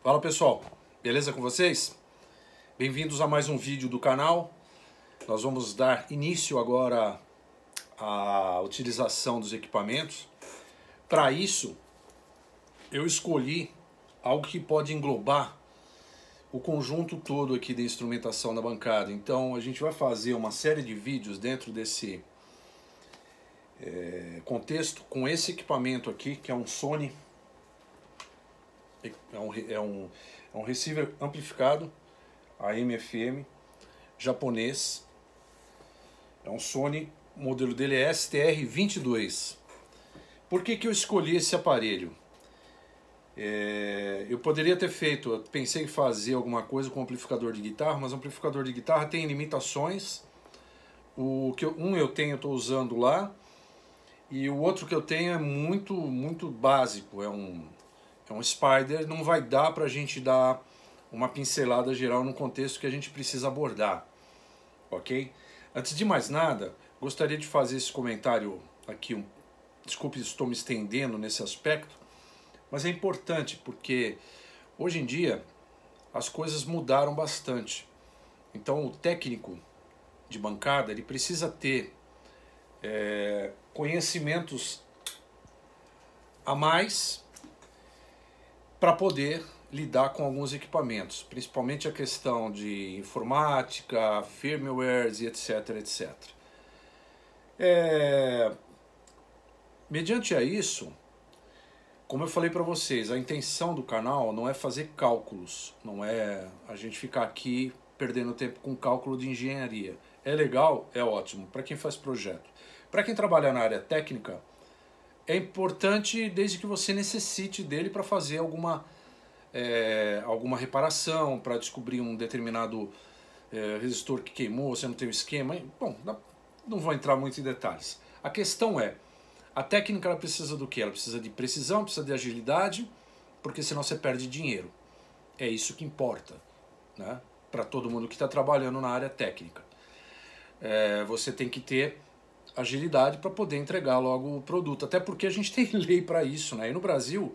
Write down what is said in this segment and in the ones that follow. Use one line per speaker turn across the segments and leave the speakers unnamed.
Fala pessoal, beleza com vocês? Bem-vindos a mais um vídeo do canal. Nós vamos dar início agora à utilização dos equipamentos. Para isso, eu escolhi algo que pode englobar o conjunto todo aqui da instrumentação da bancada. Então a gente vai fazer uma série de vídeos dentro desse contexto com esse equipamento aqui, que é um Sony. É um receiver amplificado AM/FM japonês. É um Sony, o modelo dele é STR-22. Por que eu escolhi esse aparelho? Eu poderia ter feito, eu pensei em fazer alguma coisa com amplificador de guitarra, mas o amplificador de guitarra tem limitações. Eu estou usando lá, e o outro que eu tenho é muito básico, é um Spider, não vai dar para a gente dar uma pincelada geral no contexto que a gente precisa abordar, ok? Antes de mais nada, gostaria de fazer esse comentário aqui, desculpe se estou me estendendo nesse aspecto, mas é importante porque hoje em dia as coisas mudaram bastante. Então o técnico de bancada ele precisa ter conhecimentos a mais para poder lidar com alguns equipamentos, principalmente a questão de informática, firmwares e etc. Mediante a isso, como eu falei para vocês, a intenção do canal não é fazer cálculos, não é a gente ficar aqui perdendo tempo com cálculo de engenharia. É legal, é ótimo, para quem faz projeto. Para quem trabalha na área técnica, é importante desde que você necessite dele para fazer alguma reparação, para descobrir um determinado resistor que queimou, você não tem o esquema. Bom, não vou entrar muito em detalhes. A questão é, a técnica ela precisa do quê? Ela precisa de precisão, precisa de agilidade, porque senão você perde dinheiro. É isso que importa, né? Para todo mundo que está trabalhando na área técnica. Você tem que ter agilidade para poder entregar logo o produto, até porque a gente tem lei para isso, né? E no Brasil,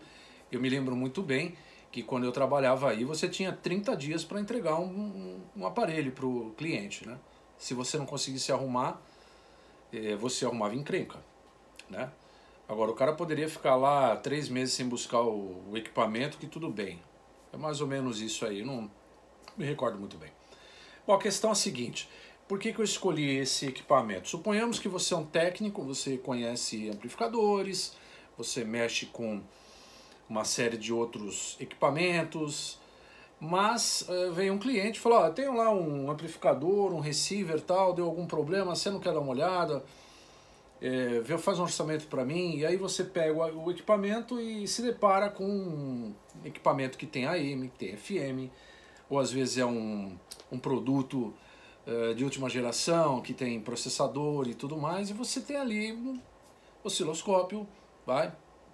eu me lembro muito bem que quando eu trabalhava aí, você tinha 30 dias para entregar um aparelho para o cliente, né? Se você não conseguisse arrumar, você arrumava encrenca, né? Agora, o cara poderia ficar lá 3 meses sem buscar o equipamento, que tudo bem. É mais ou menos isso aí, eu não me recordo muito bem. Bom, a questão é a seguinte: por que eu escolhi esse equipamento? Suponhamos que você é um técnico, você conhece amplificadores, você mexe com uma série de outros equipamentos, mas veio um cliente e falou, ó, tenho lá um amplificador, um receiver tal, deu algum problema, você não quer dar uma olhada? Faz um orçamento para mim, e aí você pega o equipamento e se depara com um equipamento que tem AM, que tem FM, ou às vezes é um produto de última geração, que tem processador e tudo mais, e você tem ali um osciloscópio,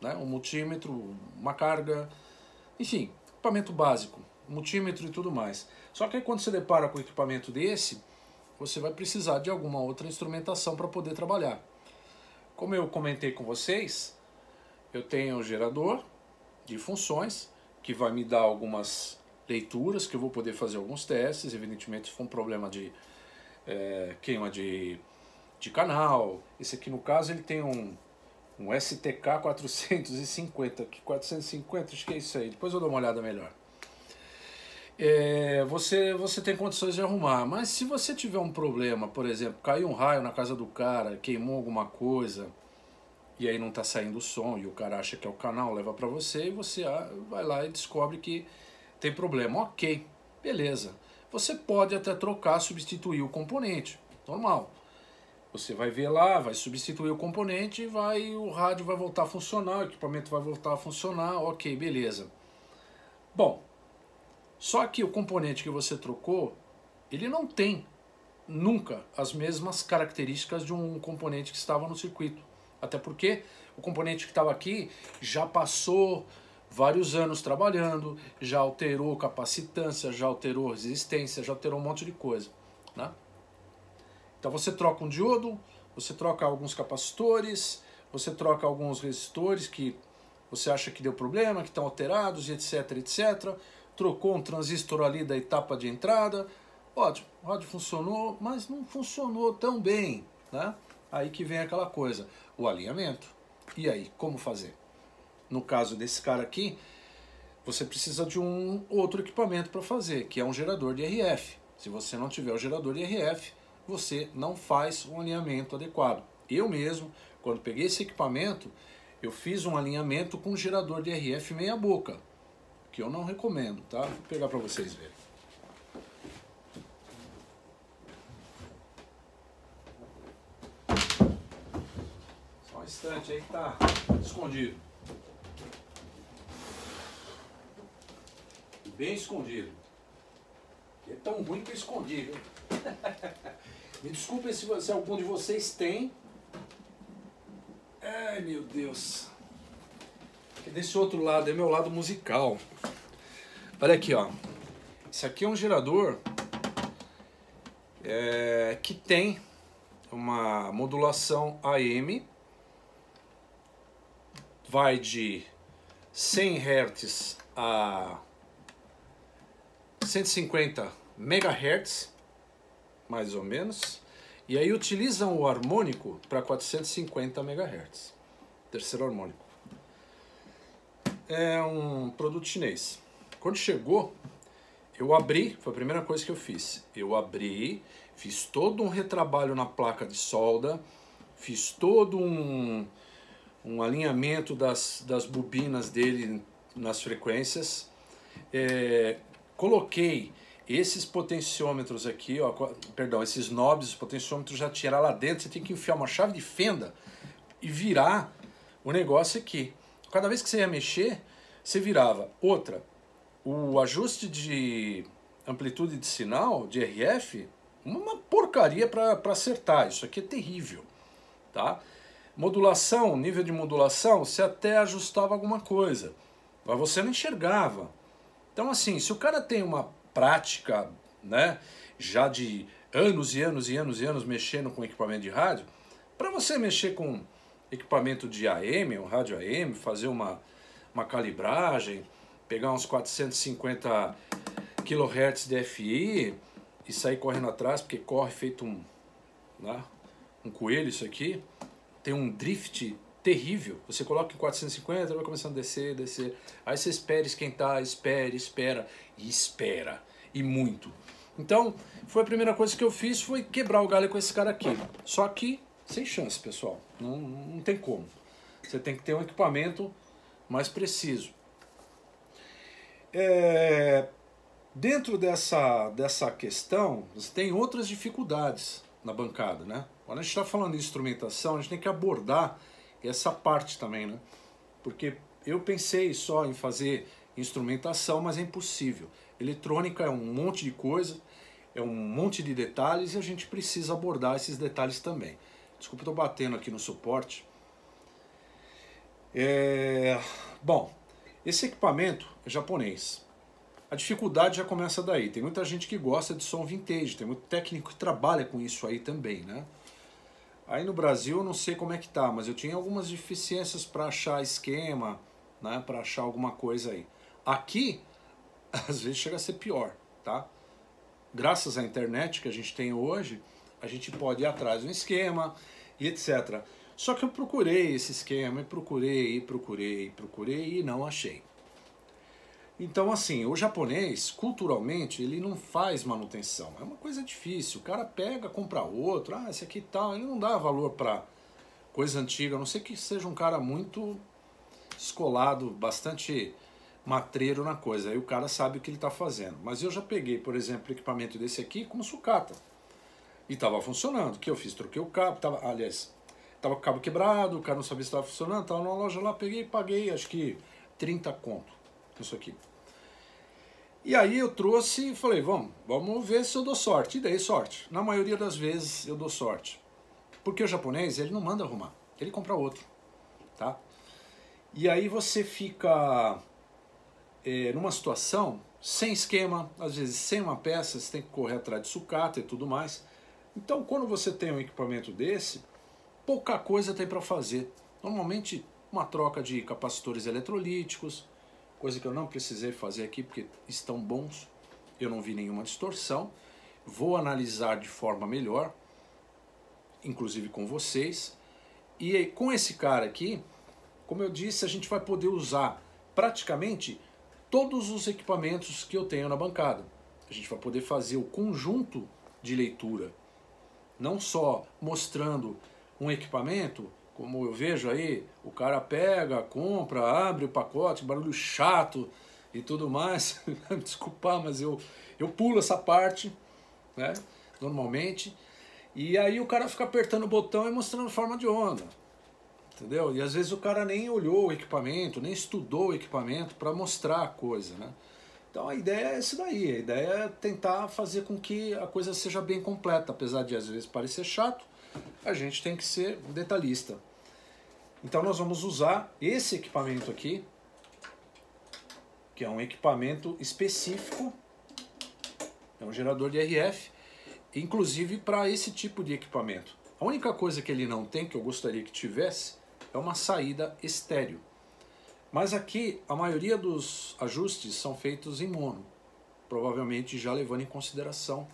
né, um multímetro, uma carga, enfim, equipamento básico, multímetro e tudo mais. Só que aí quando você depara com um equipamento desse, você vai precisar de alguma outra instrumentação para poder trabalhar. Como eu comentei com vocês, eu tenho um gerador de funções, que vai me dar algumas leituras, que eu vou poder fazer alguns testes, evidentemente se for um problema de queima de canal. Esse aqui no caso ele tem um STK 450, que 450, acho que é isso aí, depois eu dou uma olhada melhor. Você tem condições de arrumar, mas se você tiver um problema, por exemplo, caiu um raio na casa do cara, queimou alguma coisa, e aí não está saindo o som, e o cara acha que é o canal, leva para você, e você vai lá e descobre que tem problema. Ok, beleza. Você pode até trocar, substituir o componente, normal. Você vai ver lá, vai substituir o componente, o rádio vai voltar a funcionar, o equipamento vai voltar a funcionar, ok, beleza. Bom, só que o componente que você trocou, ele não tem nunca as mesmas características de um componente que estava no circuito. Até porque o componente que estava aqui já passou vários anos trabalhando, já alterou capacitância, já alterou resistência, já alterou um monte de coisa, né? Então você troca um diodo, você troca alguns capacitores, você troca alguns resistores que você acha que deu problema, que estão alterados, etc, etc. trocou um transistor ali da etapa de entrada, ótimo, o rádio funcionou, mas não funcionou tão bem, né? Aí que vem aquela coisa, o alinhamento. E aí, como fazer? No caso desse cara aqui, você precisa de um outro equipamento para fazer, que é um gerador de RF. Se você não tiver o gerador de RF, você não faz um alinhamento adequado. Eu mesmo, quando peguei esse equipamento, eu fiz um alinhamento com um gerador de RF meia boca, que eu não recomendo, tá? Vou pegar para vocês verem. Só um instante aí que tá escondido. Bem escondido. É tão ruim que eu escondi, viu? Me desculpem se algum de vocês tem. Ai, meu Deus. Porque desse outro lado é meu lado musical. Olha aqui, ó. Esse aqui é um gerador que tem uma modulação AM. Vai de 100 Hz a 150 MHz, mais ou menos. E aí utilizam o harmônico para 450 MHz. Terceiro harmônico. É um produto chinês. Quando chegou, eu abri, foi a primeira coisa que eu fiz. Eu abri, fiz todo um retrabalho na placa de solda, fiz todo um alinhamento das bobinas dele nas frequências. Coloquei esses potenciômetros aqui, ó, perdão, esses knobs, os potenciômetros já tirar lá dentro, você tem que enfiar uma chave de fenda e virar o negócio aqui. Cada vez que você ia mexer, você virava. Outra, o ajuste de amplitude de sinal, de RF, uma porcaria para acertar, isso aqui é terrível, tá? Modulação, nível de modulação, você até ajustava alguma coisa, mas você não enxergava. Então assim, se o cara tem uma prática, né, já de anos e anos e anos e anos mexendo com equipamento de rádio, para você mexer com equipamento de AM, um rádio AM, fazer uma calibragem, pegar uns 450 kHz de FI e sair correndo atrás, porque corre feito um coelho isso aqui, tem um drift terrível. Você coloca em 450, vai começando a descer, descer. Aí você espera esquentar, espera e espera. E muito. Então, foi a primeira coisa que eu fiz, foi quebrar o galho com esse cara aqui. Só que, sem chance, pessoal. Não tem como. Você tem que ter um equipamento mais preciso. Dentro dessa questão, você tem outras dificuldades na bancada, né? Quando a gente está falando de instrumentação, a gente tem que abordar essa parte também, né? Porque eu pensei só em fazer instrumentação, mas é impossível. Eletrônica é um monte de coisa, é um monte de detalhes e a gente precisa abordar esses detalhes também. Desculpa, eu estou batendo aqui no suporte. Bom, esse equipamento é japonês. A dificuldade já começa daí. Tem muita gente que gosta de som vintage, tem muito técnico que trabalha com isso aí também, né? Aí no Brasil eu não sei como é que tá, mas eu tinha algumas deficiências para achar esquema, né, para achar alguma coisa aí. Aqui, às vezes chega a ser pior, tá? Graças à internet que a gente tem hoje, a gente pode ir atrás de um esquema e etc. Só que eu procurei esse esquema, e procurei e não achei. Então assim, o japonês, culturalmente, ele não faz manutenção. É uma coisa difícil. O cara pega, compra outro, esse aqui tal. Ele não dá valor para coisa antiga, a não ser que seja um cara muito escolado, bastante matreiro na coisa. Aí o cara sabe o que ele está fazendo. Mas eu já peguei, por exemplo, o equipamento desse aqui com sucata. E estava funcionando. O que eu fiz? Troquei o cabo, estava com o cabo quebrado, o cara não sabia se estava funcionando, estava numa loja lá, peguei e paguei, acho que 30 conto. Isso aqui. E aí eu trouxe e falei, vamos ver se eu dou sorte. E dei sorte. Na maioria das vezes eu dou sorte. Porque o japonês, ele não manda arrumar. Ele compra outro. Tá? E aí você fica numa situação sem esquema, às vezes sem uma peça, você tem que correr atrás de sucata e tudo mais. Então quando você tem um equipamento desse, pouca coisa tem para fazer. Normalmente uma troca de capacitores eletrolíticos, coisa que eu não precisei fazer aqui porque estão bons, eu não vi nenhuma distorção. Vou analisar de forma melhor, inclusive com vocês. E com esse cara aqui, como eu disse, a gente vai poder usar praticamente todos os equipamentos que eu tenho na bancada. A gente vai poder fazer o conjunto de leitura, não só mostrando um equipamento, como eu vejo aí, o cara pega, compra, abre o pacote, barulho chato e tudo mais. Desculpa, mas eu pulo essa parte, né, normalmente. E aí o cara fica apertando o botão e mostrando forma de onda, entendeu? E às vezes o cara nem olhou o equipamento, nem estudou o equipamento para mostrar a coisa, né? Então a ideia é isso daí, a ideia é tentar fazer com que a coisa seja bem completa, apesar de às vezes parecer chato, a gente tem que ser detalhista. Então nós vamos usar esse equipamento aqui, que é um equipamento específico, é um gerador de RF, inclusive para esse tipo de equipamento. A única coisa que ele não tem, que eu gostaria que tivesse, é uma saída estéreo. Mas aqui a maioria dos ajustes são feitos em mono, provavelmente já levando em consideração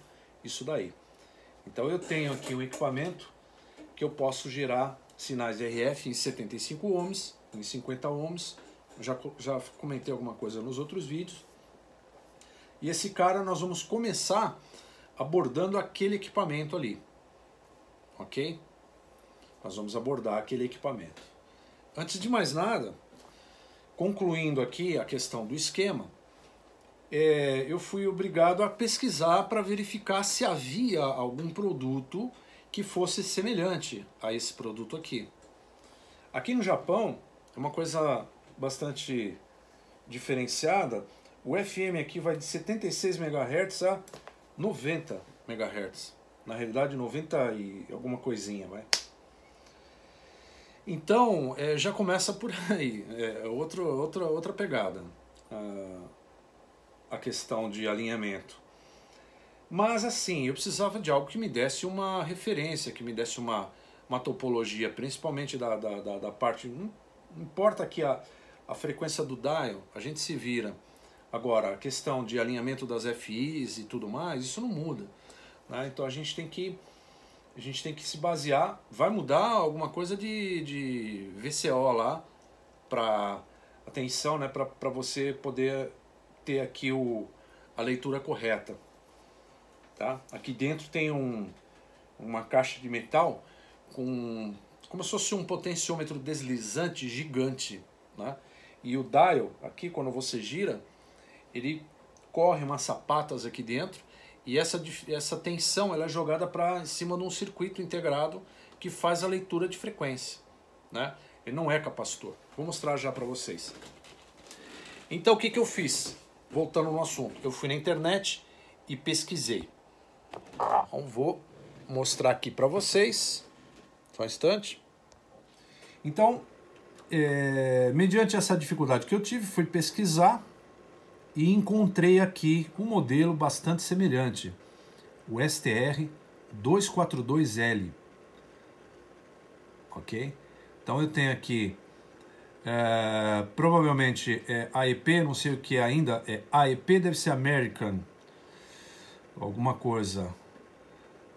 isso daí. Então eu tenho aqui um equipamento que eu posso gerar sinais de RF em 75 ohms, em 50 ohms, já comentei alguma coisa nos outros vídeos. E esse cara nós vamos começar abordando aquele equipamento ali, ok? Nós vamos abordar aquele equipamento. Antes de mais nada, concluindo aqui a questão do esquema, eu fui obrigado a pesquisar para verificar se havia algum produto que fosse semelhante a esse produto aqui. Aqui no Japão, é uma coisa bastante diferenciada, o FM aqui vai de 76 MHz a 90 MHz. Na realidade, 90 e alguma coisinha, vai. Então, já começa por aí, outra pegada, a questão de alinhamento. Mas assim, eu precisava de algo que me desse uma referência, que me desse uma topologia, principalmente da parte, não importa aqui a frequência do dial, a gente se vira. Agora, a questão de alinhamento das FIs e tudo mais, isso não muda, né? Então a gente tem que se basear, vai mudar alguma coisa de VCO lá, para atenção, né, para você poder ter aqui a leitura correta. Tá? Aqui dentro tem uma caixa de metal como se fosse um potenciômetro deslizante gigante, né? E o dial, aqui quando você gira, ele corre umas sapatas aqui dentro, e essa tensão ela é jogada para cima de um circuito integrado que faz a leitura de frequência, né? Ele não é capacitor. Vou mostrar já para vocês. Então o que eu fiz? Voltando no assunto, eu fui na internet e pesquisei. Então vou mostrar aqui para vocês, só um instante. Então, mediante essa dificuldade que eu tive, fui pesquisar e encontrei aqui um modelo bastante semelhante, o STR-242L, ok? Então eu tenho aqui, provavelmente AEP, não sei o que ainda, AEP deve ser American, alguma coisa,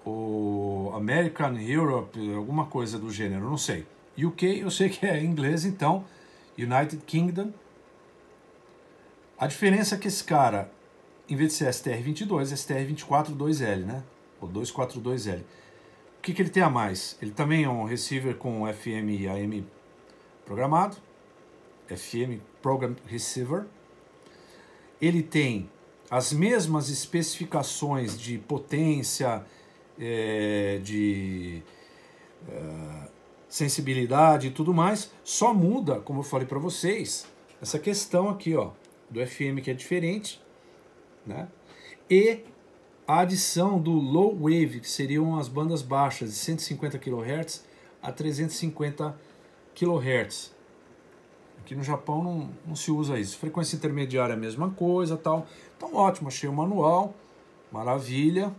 ou American Europe, alguma coisa do gênero, não sei. UK eu sei que é inglês, então United Kingdom. A diferença é que esse cara, em vez de ser STR-22, é STR-242L, né? Ou 242L. O que ele tem a mais? Ele também é um receiver com FM e AM programado, FM Program Receiver. Ele tem as mesmas especificações de potência, de sensibilidade e tudo mais, só muda, como eu falei para vocês, essa questão aqui, ó, do FM, que é diferente, né? E a adição do low wave, que seriam as bandas baixas de 150 kHz a 350 kHz. Aqui no Japão não se usa isso. Frequência intermediária é a mesma coisa, tal. Então ótimo, achei o manual, maravilha,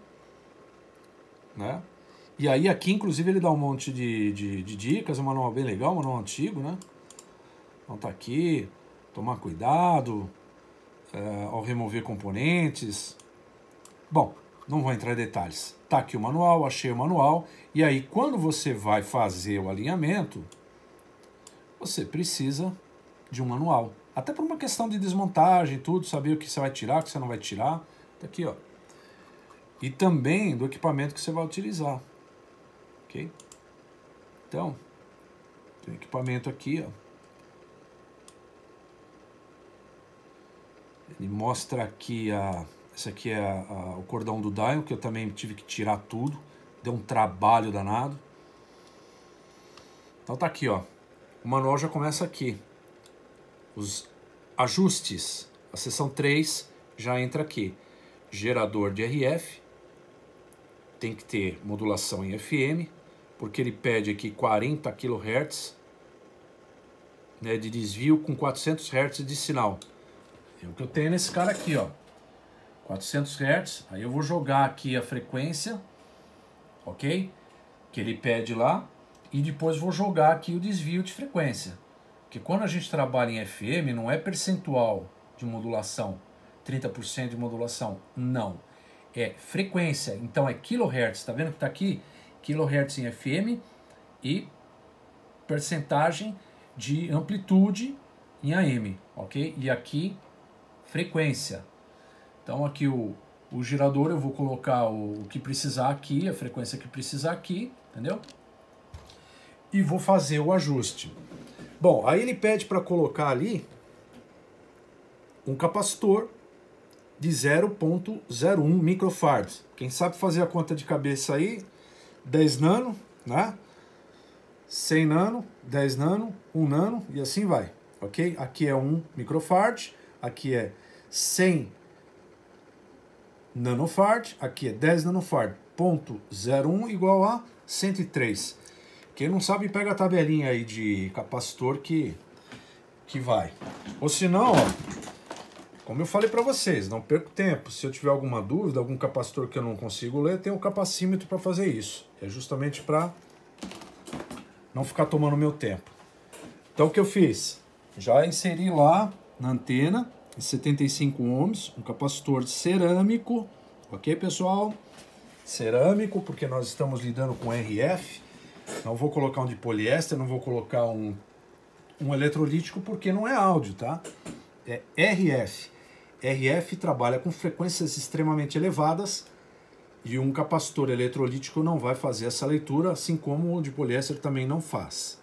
né? E aí aqui inclusive ele dá um monte de dicas, um manual bem legal, um manual antigo, né? Então tá aqui, tomar cuidado ao remover componentes. Bom, não vou entrar em detalhes. Tá aqui o manual, achei o manual. E aí, quando você vai fazer o alinhamento, você precisa de um manual. Até por uma questão de desmontagem, tudo, saber o que você vai tirar, o que você não vai tirar. Tá aqui, ó. E também do equipamento que você vai utilizar. Ok? Então, tem equipamento aqui, ó. Ele mostra aqui esse aqui é o cordão do dial, que eu também tive que tirar tudo. Deu um trabalho danado. Então tá aqui, ó. O manual já começa aqui. Os ajustes. A seção 3 já entra aqui. Gerador de RF. Tem que ter modulação em FM, porque ele pede aqui 40 kHz, né, de desvio com 400 Hz de sinal. É o que eu tenho nesse cara aqui, ó. 400 Hz. Aí eu vou jogar aqui a frequência, ok? Que ele pede lá. E depois vou jogar aqui o desvio de frequência. Porque quando a gente trabalha em FM, não é percentual de modulação, 30% de modulação. Não. É frequência. Então é kHz. Tá vendo que tá aqui? KHz em FM e percentagem de amplitude em AM, ok? E aqui, frequência. Então aqui o gerador eu vou colocar o que precisar aqui, a frequência que precisar aqui, entendeu? E vou fazer o ajuste. Bom, aí ele pede para colocar ali um capacitor de 0,01 microfarads. Quem sabe fazer a conta de cabeça aí, 10 nano, né? 100 nano, 10 nano, 1 nano e assim vai, ok? Aqui é 1 microfarad, aqui é 100 nanofarad, aqui é 10 nanofarad, 0,01 igual a 103. Quem não sabe, pega a tabelinha aí de capacitor que vai. Ou se não, ó, como eu falei para vocês, não perco tempo. Se eu tiver alguma dúvida, algum capacitor que eu não consigo ler, tem um capacímetro para fazer isso. É justamente para não ficar tomando meu tempo. Então o que eu fiz? Já inseri lá na antena, 75 ohms, um capacitor cerâmico, ok, pessoal? Cerâmico, porque nós estamos lidando com RF. Não vou colocar um de poliéster, não vou colocar um eletrolítico, porque não é áudio, tá? É RF. RF trabalha com frequências extremamente elevadas e um capacitor eletrolítico não vai fazer essa leitura, assim como o de poliéster também não faz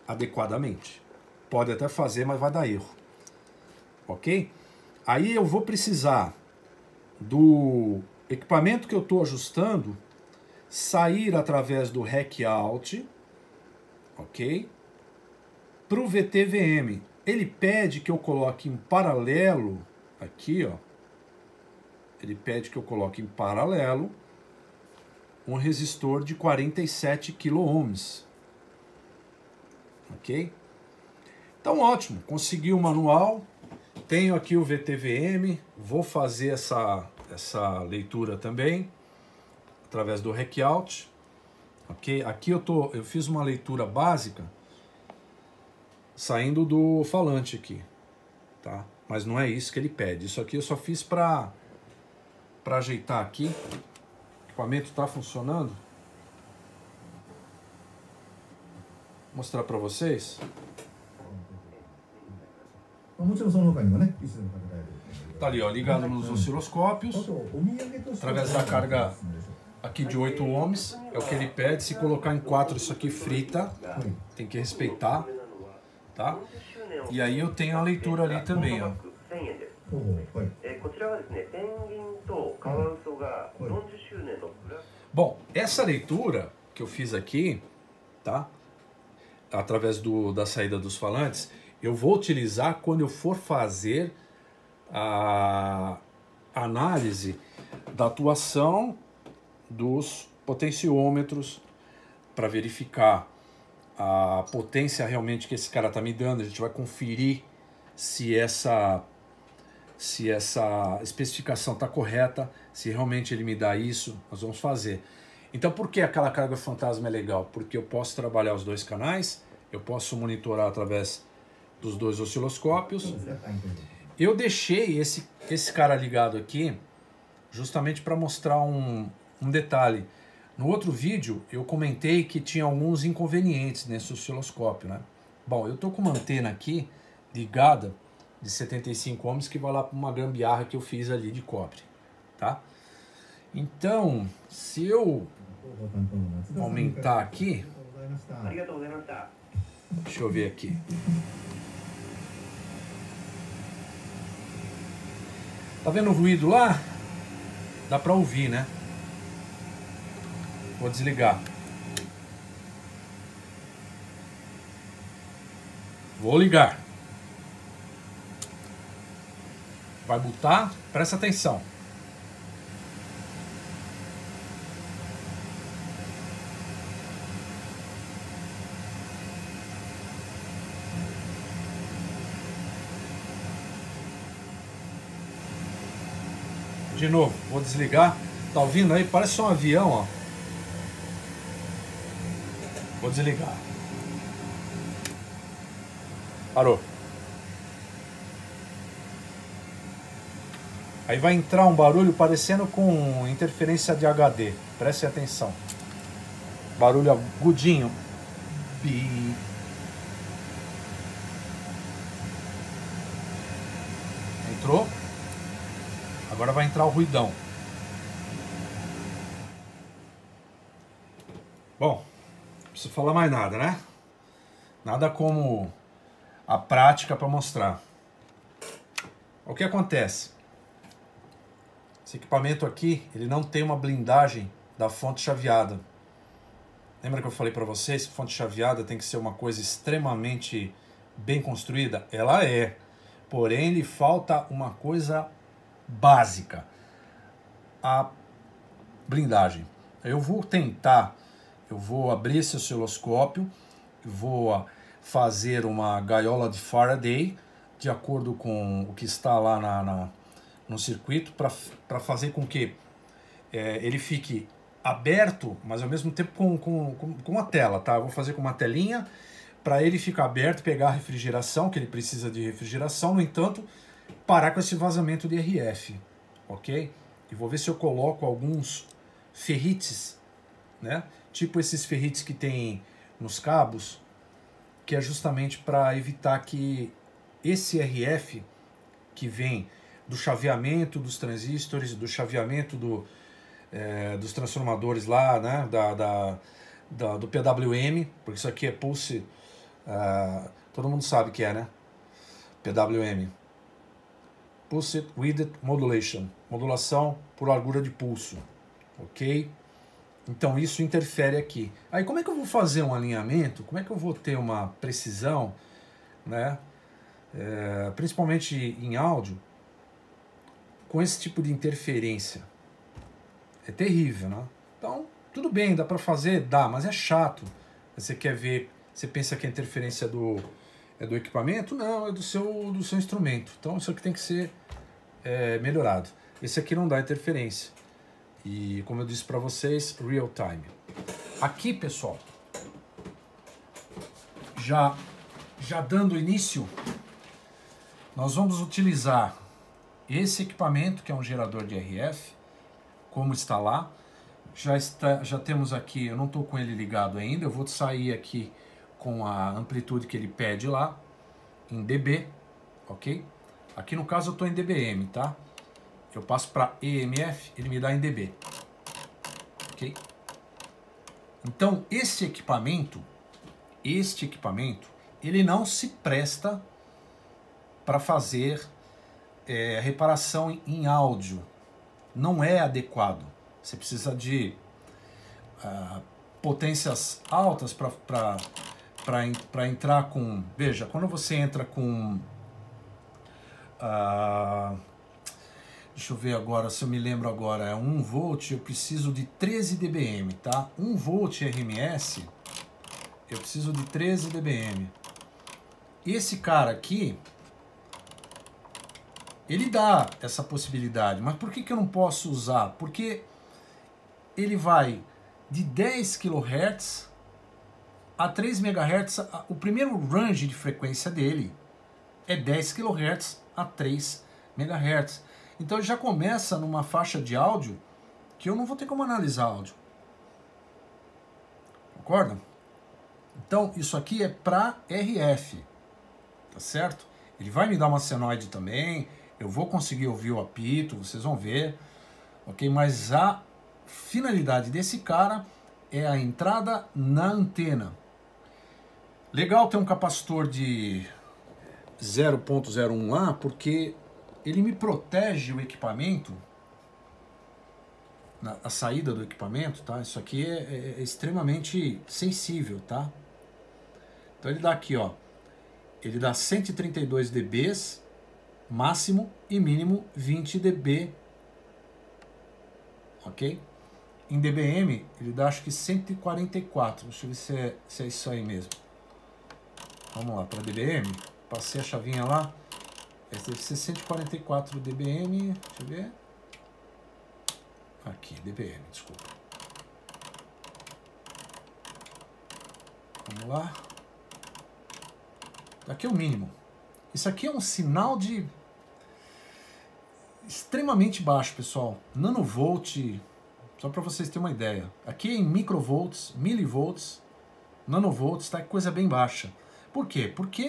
adequadamente. Pode até fazer, mas vai dar erro. Ok? Aí eu vou precisar do equipamento que eu estou ajustando sair através do REC Out, ok? Para o VTVM. Ele pede que eu coloque em paralelo, aqui, ó. Ele pede que eu coloque em paralelo um resistor de 47 kΩ. Ok? Então, ótimo. Consegui o manual. Tenho aqui o VTVM. Vou fazer essa leitura também através do REC Out. Ok? Aqui eu fiz uma leitura básica saindo do falante aqui, tá? Mas não é isso que ele pede. Isso aqui eu só fiz para ajeitar aqui. O equipamento está funcionando. Vou mostrar para vocês. Tá ali, ó, ligado nos osciloscópios, através da carga aqui de 8 ohms, é o que ele pede. Se colocar em 4, isso aqui frita, tem que respeitar, tá? E aí eu tenho a leitura ali também, ó. Bom, essa leitura que eu fiz aqui, tá? Através da saída dos falantes, eu vou utilizar quando eu for fazer a análise da atuação dos potenciômetros para verificar a potência realmente que esse cara está me dando. A gente vai conferir se essa especificação está correta, se realmente ele me dá isso, nós vamos fazer. Então, por que aquela carga fantasma é legal? Porque eu posso trabalhar os dois canais, eu posso monitorar através dos dois osciloscópios. Eu deixei esse cara ligado aqui justamente para mostrar um detalhe. No outro vídeo eu comentei que tinha alguns inconvenientes nesse osciloscópio, né? Bom, eu tô com uma antena aqui ligada de 75 ohms que vai lá para uma gambiarra que eu fiz ali de cobre, tá? Então, se eu aumentar aqui, deixa eu ver aqui. Tá vendo o ruído lá? Dá para ouvir, né? Vou desligar. Vou ligar. Vai botar? Presta atenção. De novo, vou desligar. Tá ouvindo aí? Parece um avião, ó. Vou desligar. Parou. Aí vai entrar um barulho parecendo com interferência de HD. Preste atenção. Barulho agudinho. Bi. Entrou? Agora vai entrar o ruidão. Bom, não preciso falar mais nada, né? Nada como a prática para mostrar. O que acontece? Esse equipamento aqui, ele não tem uma blindagem da fonte chaveada. Lembra que eu falei para vocês que fonte chaveada tem que ser uma coisa extremamente bem construída? Ela é. Porém, lhe falta uma coisa básica. A blindagem. Eu vou tentar, eu vou abrir esse osciloscópio, vou fazer uma gaiola de Faraday, de acordo com o que está lá no circuito, para fazer com que ele fique aberto, mas ao mesmo tempo com a tela, tá? Eu vou fazer com uma telinha para ele ficar aberto, pegar a refrigeração, que ele precisa de refrigeração, no entanto, parar com esse vazamento de RF, ok? E vou ver se eu coloco alguns ferrites, né? Tipo esses ferrites que tem nos cabos, que é justamente para evitar que esse RF que vem do chaveamento dos transistores, do chaveamento dos transformadores lá, né? Do PWM, porque isso aqui é pulse, todo mundo sabe que é, né? PWM. Pulse Width Modulation, modulação por largura de pulso, ok? Então isso interfere aqui. Aí como é que eu vou fazer um alinhamento? Como é que eu vou ter uma precisão, né? Principalmente em áudio, com esse tipo de interferência? É terrível, né? Então, tudo bem, dá para fazer? Dá, mas é chato. Você quer ver, você pensa que a interferência é do equipamento? Não, é do seu instrumento. Então isso aqui tem que ser melhorado. Esse aqui não dá interferência. E como eu disse para vocês, real time. Aqui, pessoal, já dando início, nós vamos utilizar esse equipamento, que é um gerador de RF, como está lá. Já temos aqui, eu não estou com ele ligado ainda, eu vou sair aqui com a amplitude que ele pede lá, em dB, ok? Aqui no caso eu estou em dBm, tá? Eu passo para EMF, ele me dá em dB, ok? Então este equipamento, ele não se presta para fazer reparação em áudio, não é adequado. Você precisa de potências altas para entrar com... Veja, quando você entra com... deixa eu ver agora, se eu me lembro agora, é 1 volt, eu preciso de 13 dBm, tá? 1 volt RMS, eu preciso de 13 dBm. Esse cara aqui, ele dá essa possibilidade, mas por que eu não posso usar? Porque ele vai de 10 kHz a 3 MHz, o primeiro range de frequência dele
é 10 kHz a 3 MHz. Então ele já começa numa faixa de áudio que eu não vou ter como analisar áudio. Concorda? Então isso aqui é para RF, tá certo? Ele vai me dar uma senoide também, eu vou conseguir ouvir o apito, vocês vão ver, ok? Mas a finalidade desse cara é a entrada na antena. Legal ter um capacitor de 0.01 lá, porque ele me protege o equipamento, a saída do equipamento, tá? Isso aqui é extremamente sensível, tá? Então ele dá aqui, ó, ele dá 132 dB máximo e mínimo 20 dB, ok? Em dBm ele dá acho que 144, deixa eu ver se é isso aí mesmo. Vamos lá, para dBm, passei a chavinha lá, esse deve ser 144 dBm, deixa eu ver. Aqui, dBm, desculpa. Vamos lá. Aqui é o mínimo. Isso aqui é um sinal de extremamente baixo, pessoal. Nanovolt, só para vocês terem uma ideia. Aqui é em microvolts, milivolts, nanovolts, está coisa bem baixa. Por quê? Porque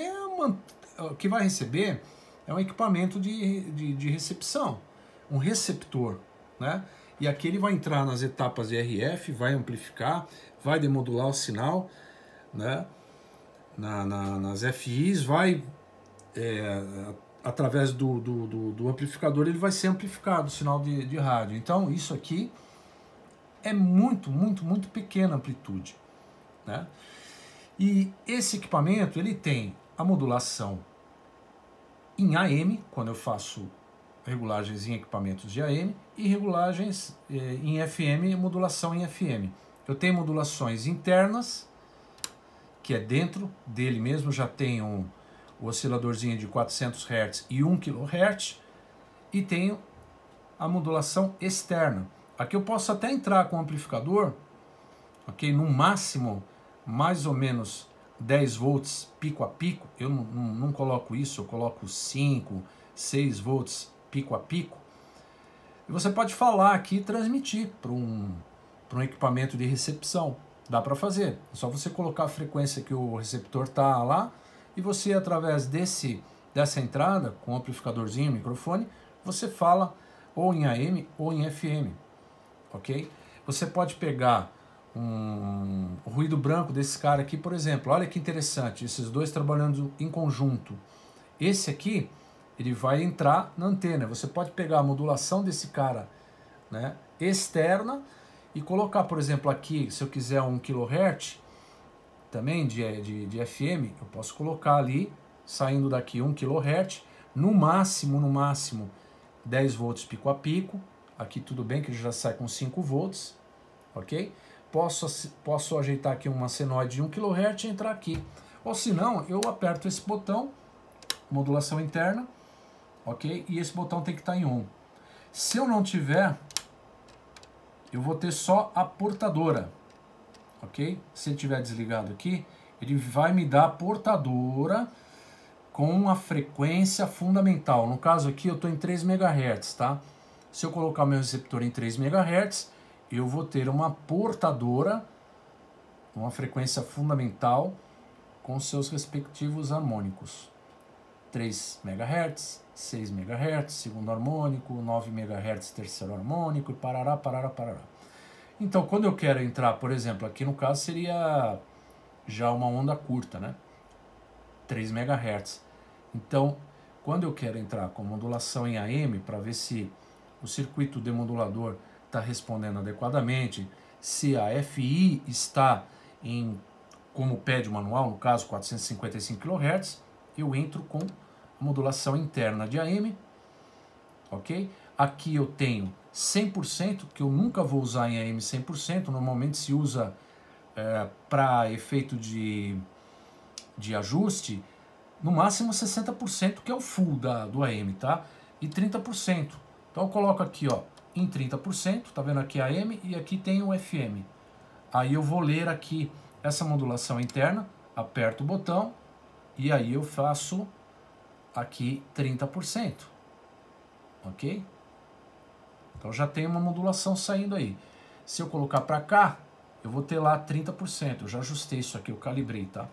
o que vai receber é um equipamento de recepção, um receptor, né? E aqui ele vai entrar nas etapas de RF, vai amplificar, vai demodular o sinal, né? Nas FIs, vai, através do amplificador, ele vai ser amplificado, o sinal de rádio. Então, isso aqui é muito, muito, muito pequena amplitude, né? E esse equipamento, ele tem a modulação em AM, quando eu faço regulagens em equipamentos de AM, e regulagens em FM, modulação em FM. Eu tenho modulações internas, que é dentro dele mesmo, já tem o osciladorzinho de 400 Hz e 1 kHz, e tenho a modulação externa. Aqui eu posso até entrar com o amplificador, ok? No máximo, mais ou menos 10 volts pico a pico. Eu não coloco isso, eu coloco 5, 6 volts pico a pico. E você pode falar aqui e transmitir para um equipamento de recepção. Dá para fazer. É só você colocar a frequência que o receptor está lá e você, através dessa entrada, com o amplificadorzinho, microfone, você fala ou em AM ou em FM. Ok? Você pode pegar o ruído branco desse cara aqui, por exemplo. Olha que interessante, esses dois trabalhando em conjunto. Esse aqui, ele vai entrar na antena. Você pode pegar a modulação desse cara, né, externa e colocar, por exemplo, aqui, se eu quiser 1 kHz também de FM, eu posso colocar ali, saindo daqui 1 kHz, no máximo 10 volts pico a pico. Aqui tudo bem que ele já sai com 5 volts, ok? Posso ajeitar aqui uma senoide de 1 kHz e entrar aqui. Ou se não, eu aperto esse botão, modulação interna, ok? E esse botão tem que estar em on. Se eu não tiver, eu vou ter só a portadora, ok? Se ele estiver desligado aqui, ele vai me dar a portadora com a frequência fundamental. No caso aqui eu estou em 3 MHz, tá? Se eu colocar meu receptor em 3 MHz, eu vou ter uma portadora, uma frequência fundamental com seus respectivos harmônicos. 3 MHz, 6 MHz, segundo harmônico, 9 MHz, terceiro harmônico, e parará, parará, parará. Então, quando eu quero entrar, por exemplo, aqui no caso seria já uma onda curta, né? 3 MHz. Então, quando eu quero entrar com modulação em AM, para ver se o circuito demodulador está respondendo adequadamente, se a FI está como pede o manual, no caso 455 kHz, eu entro com modulação interna de AM, ok? Aqui eu tenho 100%, que eu nunca vou usar em AM 100%, normalmente se usa para efeito de ajuste, no máximo 60%, que é o full do AM, tá? E 30%. Então eu coloco aqui, ó, em 30%, tá vendo aqui AM e aqui tem o FM. Aí eu vou ler aqui essa modulação interna, aperto o botão e aí eu faço aqui 30%, ok? Então já tem uma modulação saindo aí. Se eu colocar para cá, eu vou ter lá 30%. Eu já ajustei isso aqui, eu calibrei, tá?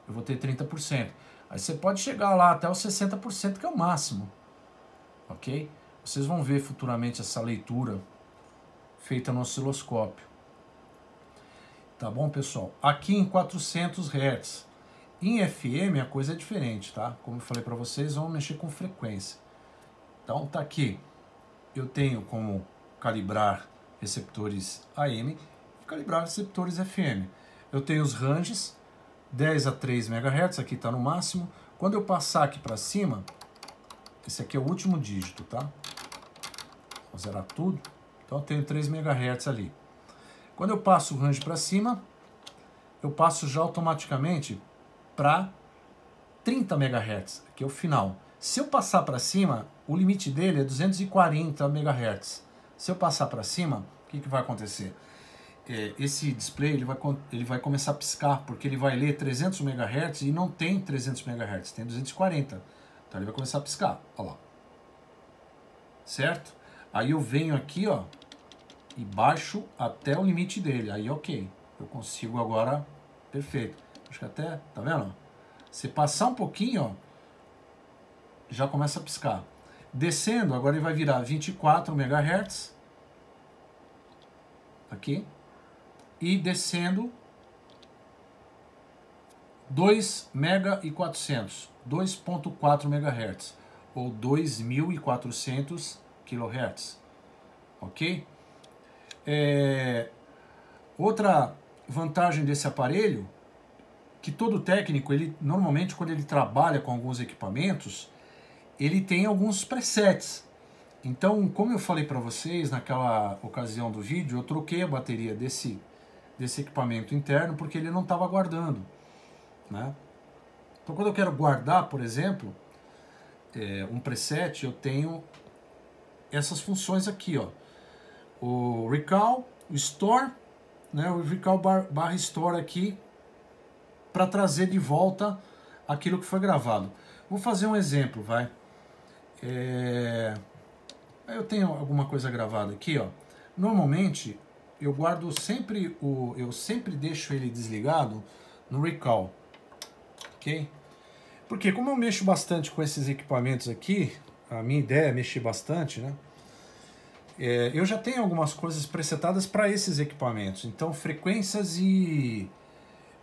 Eu vou ter 30%. Aí você pode chegar lá até os 60%, que é o máximo, ok? Vocês vão ver futuramente essa leitura feita no osciloscópio. Tá bom, pessoal? Aqui em 400 Hz. Em FM a coisa é diferente, tá? Como eu falei para vocês, vamos mexer com frequência. Então tá aqui. Eu tenho como calibrar receptores AM e calibrar receptores FM. Eu tenho os ranges 10 a 3 MHz, aqui está no máximo. Quando eu passar aqui para cima, esse aqui é o último dígito, tá? Vou zerar tudo. Então eu tenho 3 MHz ali. Quando eu passo o range para cima, eu passo já automaticamente para 30 MHz, que é o final. Se eu passar para cima, o limite dele é 240 MHz. Se eu passar para cima, o que vai acontecer? Esse display ele vai começar a piscar, porque ele vai ler 300 MHz e não tem 300 MHz, tem 240. Então ele vai começar a piscar, olha lá. Certo? Aí eu venho aqui, ó, e baixo até o limite dele. Aí ok, eu consigo agora, perfeito. Acho que até, tá vendo? Se passar um pouquinho, ó, já começa a piscar. Descendo, agora ele vai virar 24 MHz. Aqui. E descendo 2.400, 2.4 MHz, ou 2.400 kHz, ok? Outra vantagem desse aparelho, que todo técnico, ele normalmente quando ele trabalha com alguns equipamentos, ele tem alguns presets. Então, como eu falei para vocês naquela ocasião do vídeo, eu troquei a bateria desse equipamento interno porque ele não estava guardando, né? Então quando eu quero guardar, por exemplo, um preset, eu tenho essas funções aqui, ó. O recall, o store, né? O recall barra store aqui para trazer de volta aquilo que foi gravado. Vou fazer um exemplo, vai. Eu tenho alguma coisa gravada aqui, ó. Normalmente eu guardo sempre eu sempre deixo ele desligado no recall, ok? Porque como eu mexo bastante com esses equipamentos aqui, a minha ideia é mexer bastante, né? Eu já tenho algumas coisas presetadas para esses equipamentos, então frequências e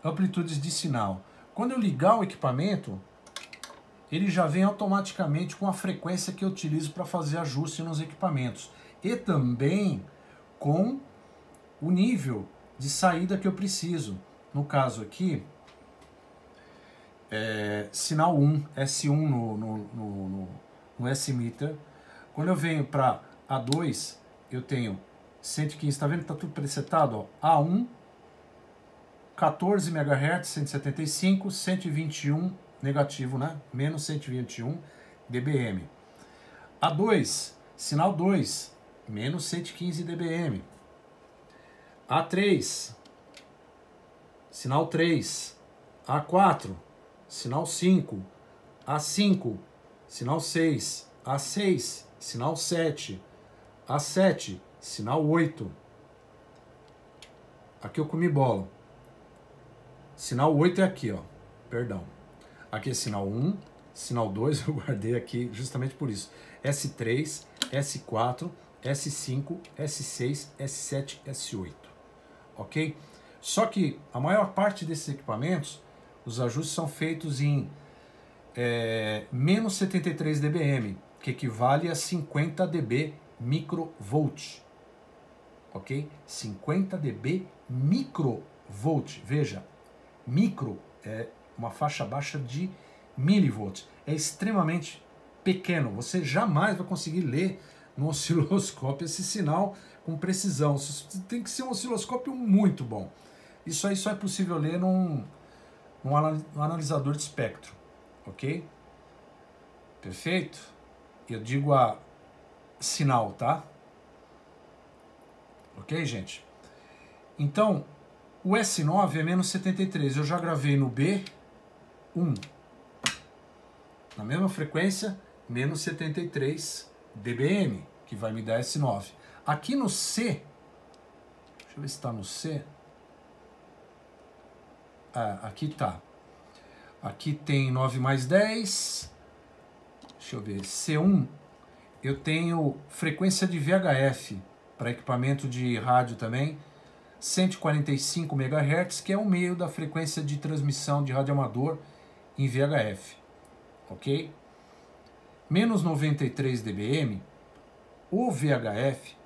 amplitudes de sinal. Quando eu ligar o equipamento, ele já vem automaticamente com a frequência que eu utilizo para fazer ajuste nos equipamentos e também com o nível de saída que eu preciso. No caso aqui, sinal 1, S1 no S-meter. Quando eu venho para A2, eu tenho 115, está vendo que está tudo presetado? Ó. A1, 14 MHz, 175, 121, negativo, né? Menos 121 dBm. A2, sinal 2, menos 115 dBm. A3, sinal 3, A4, sinal 5, A5, sinal 6, A6, sinal 7, A7, sinal 8. Aqui eu comi bola. Sinal 8 é aqui, ó. Perdão. Aqui é sinal 1, sinal 2, eu guardei aqui justamente por isso. S3, S4, S5, S6, S7, S8. Ok? Só que a maior parte desses equipamentos, os ajustes são feitos em menos 73 dBm, que equivale a 50 dB microvolt. Ok? 50 dB microvolt. Veja, micro é uma faixa baixa de milivolt. É extremamente pequeno. Você jamais vai conseguir ler no osciloscópio esse sinal com precisão. Tem que ser um osciloscópio muito bom. Isso aí só é possível ler num analisador de espectro. Ok? Perfeito? Eu digo a sinal, tá? Ok, gente? Então, o S9 é menos 73. Eu já gravei no B1. na mesma frequência, menos 73 dBm, que vai me dar S9. Aqui no C, deixa eu ver se está no C. Ah, aqui está. Aqui tem 9 mais 10. Deixa eu ver. C1, eu tenho frequência de VHF para equipamento de rádio também. 145 MHz, que é o meio da frequência de transmissão de rádio amador em VHF. Ok? Menos 93 dBm, o VHF,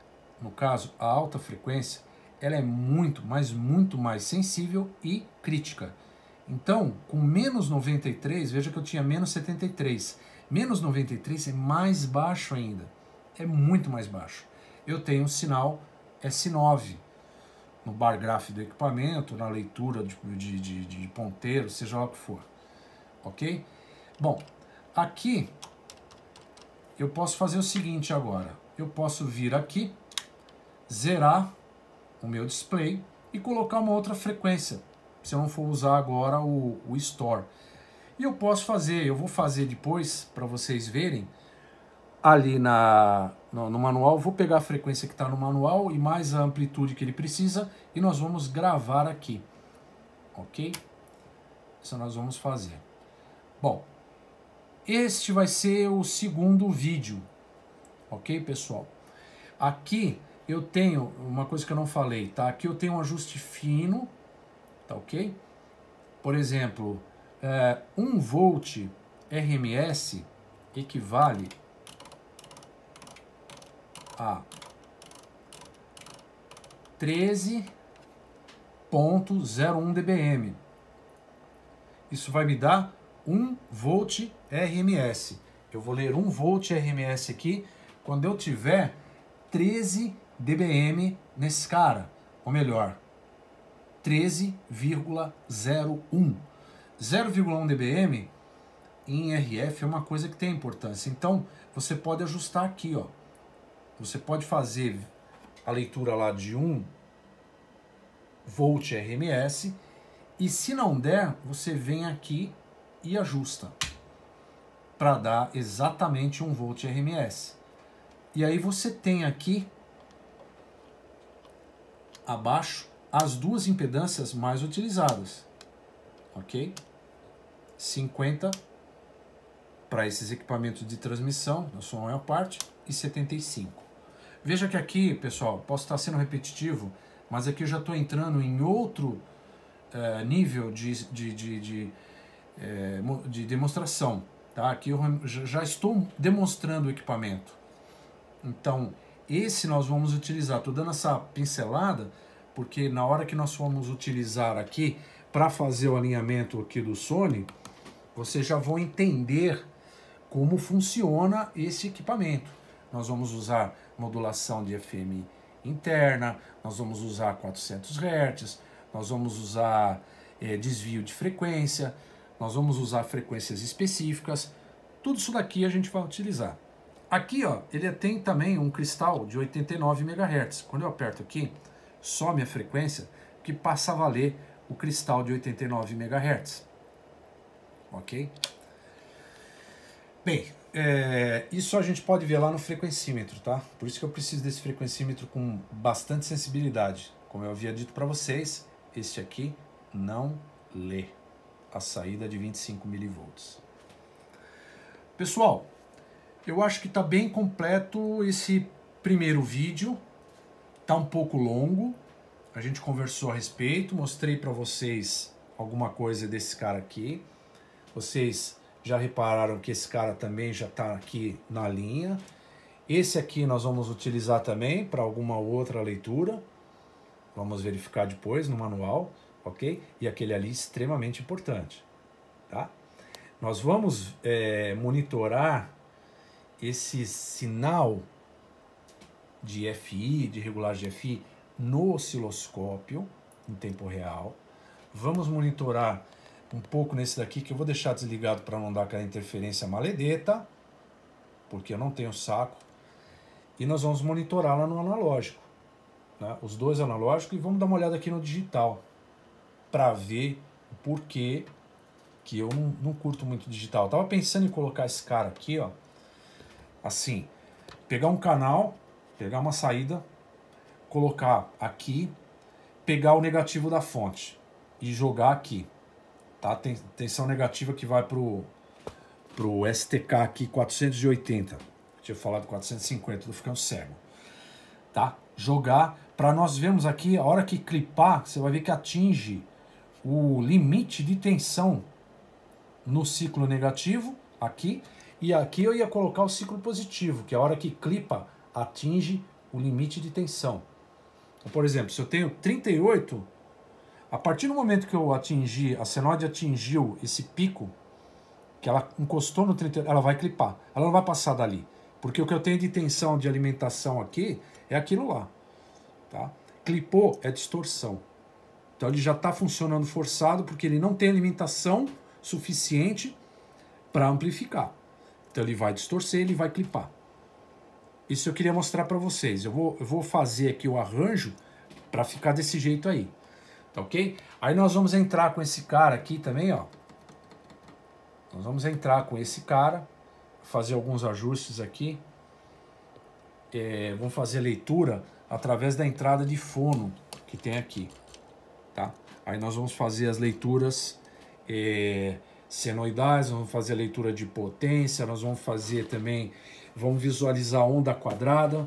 no caso a alta frequência, ela é muito, mas muito mais sensível e crítica. Então, com menos 93, veja que eu tinha menos 73. Menos 93 é mais baixo ainda. É muito mais baixo. Eu tenho um sinal S9 no bar graph do equipamento, na leitura de ponteiro, seja lá o que for. Ok? Bom, aqui eu posso fazer o seguinte agora. Eu posso vir aqui, zerar o meu display e colocar uma outra frequência, se eu não for usar agora o Store. E eu posso fazer, eu vou fazer depois para vocês verem ali no manual. Vou pegar a frequência que está no manual e mais a amplitude que ele precisa e nós vamos gravar aqui, ok? Isso nós vamos fazer. Bom, este vai ser o segundo vídeo, ok, pessoal? Aqui eu tenho uma coisa que eu não falei, tá? Aqui eu tenho um ajuste fino, tá ok? Por exemplo, 1 volt RMS equivale a 13,01 dBm. Isso vai me dar 1 volt RMS. Eu vou ler 1 volt RMS aqui quando eu tiver 13 dBm nesse cara, ou melhor, 13,01. 0,1 dBm em RF é uma coisa que tem importância. Então, você pode ajustar aqui, ó. Você pode fazer a leitura lá de 1 volt RMS e se não der, você vem aqui e ajusta para dar exatamente 1 volt RMS. E aí você tem aqui abaixo as duas impedâncias mais utilizadas, ok? 50 para esses equipamentos de transmissão, na sua maior parte, e 75. Veja que aqui, pessoal, posso estar sendo repetitivo, mas aqui eu já estou entrando em outro nível de demonstração. Tá? Aqui eu já estou demonstrando o equipamento. Então, esse nós vamos utilizar. Estou dando essa pincelada, porque na hora que nós formos utilizar aqui, para fazer o alinhamento aqui do Sony, vocês já vão entender como funciona esse equipamento. Nós vamos usar modulação de FM interna, nós vamos usar 400 Hz, nós vamos usar desvio de frequência, nós vamos usar frequências específicas, tudo isso daqui a gente vai utilizar. Aqui, ó, ele tem também um cristal de 89 MHz. Quando eu aperto aqui, some a frequência que passa a valer o cristal de 89 MHz. Ok? Bem, isso a gente pode ver lá no frequencímetro, tá? Por isso que eu preciso desse frequencímetro com bastante sensibilidade. Como eu havia dito para vocês, este aqui não lê a saída de 25 mV. Pessoal, eu acho que está bem completo esse primeiro vídeo. Está um pouco longo. A gente conversou a respeito, mostrei para vocês alguma coisa desse cara aqui. Vocês já repararam que esse cara também já está aqui na linha. Esse aqui nós vamos utilizar também para alguma outra leitura. Vamos verificar depois no manual, ok? E aquele ali extremamente importante, tá? Nós vamos monitorar esse sinal de FI, de regulagem de FI, no osciloscópio, em tempo real. Vamos monitorar um pouco nesse daqui, que eu vou deixar desligado para não dar aquela interferência maledeta, porque eu não tenho saco. E nós vamos monitorar lá no analógico, né? Os dois analógicos, e vamos dar uma olhada aqui no digital, para ver o porquê que eu não curto muito digital. Eu tava pensando em colocar esse cara aqui, ó, assim, pegar um canal, pegar uma saída, colocar aqui, pegar o negativo da fonte e jogar aqui, tá? Tem tensão negativa que vai pro STK aqui 480. Tinha falado 450, tô ficando cego. Tá? Jogar para nós vermos aqui, a hora que clipar, você vai ver que atinge o limite de tensão no ciclo negativo aqui, e aqui eu ia colocar o ciclo positivo, que a hora que clipa atinge o limite de tensão. Então, por exemplo, se eu tenho 38, a partir do momento que eu atingir, a senoide atingiu esse pico, que ela encostou no 38, ela vai clipar, ela não vai passar dali, porque o que eu tenho de tensão de alimentação aqui é aquilo lá, tá? Clipou é distorção, então ele já está funcionando forçado porque ele não tem alimentação suficiente para amplificar, então ele vai distorcer, ele vai clipar. Isso eu queria mostrar para vocês. Eu vou fazer aqui o arranjo para ficar desse jeito aí, tá ok? Aí nós vamos entrar com esse cara aqui também, ó. Nós vamos entrar com esse cara, fazer alguns ajustes aqui. Vamos fazer leitura através da entrada de fono que tem aqui, tá? Aí nós vamos fazer as leituras senoidais, vamos fazer a leitura de potência, nós vamos fazer também, vamos visualizar a onda quadrada,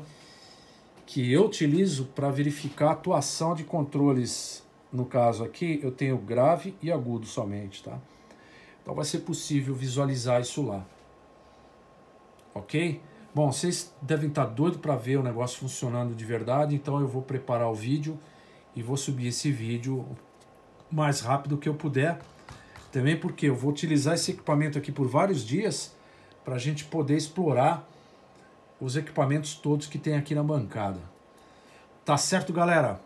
que eu utilizo para verificar a atuação de controles. No caso aqui, eu tenho grave e agudo somente, tá? Então vai ser possível visualizar isso lá. Ok? Bom, vocês devem estar doidos para ver o negócio funcionando de verdade, então eu vou preparar o vídeo e vou subir esse vídeo o mais rápido que eu puder. Também porque eu vou utilizar esse equipamento aqui por vários dias para a gente poder explorar os equipamentos todos que tem aqui na bancada. Tá certo, galera?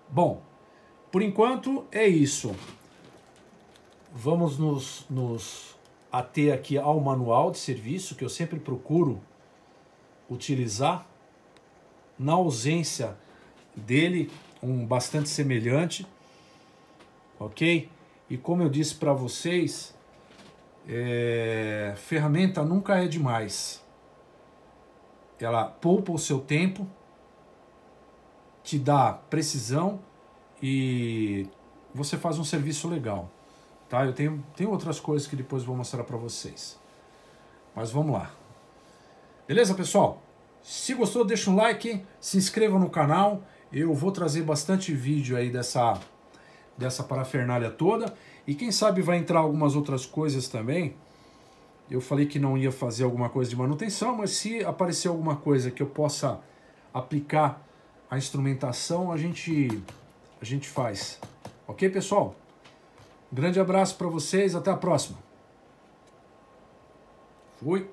Bom, por enquanto é isso. Vamos nos ater aqui ao manual de serviço, que eu sempre procuro utilizar. Na ausência dele, um bastante semelhante. Ok? E como eu disse para vocês, ferramenta nunca é demais. Ela poupa o seu tempo, te dá precisão e você faz um serviço legal, tá? Eu tenho outras coisas que depois vou mostrar para vocês, mas vamos lá. Beleza, pessoal? Se gostou, deixa um like, se inscreva no canal. Eu vou trazer bastante vídeo aí dessa parafernália toda, e quem sabe vai entrar algumas outras coisas também. Eu falei que não ia fazer alguma coisa de manutenção, mas se aparecer alguma coisa que eu possa aplicar a instrumentação, a gente faz. Ok, pessoal? Grande abraço para vocês, até a próxima. Fui!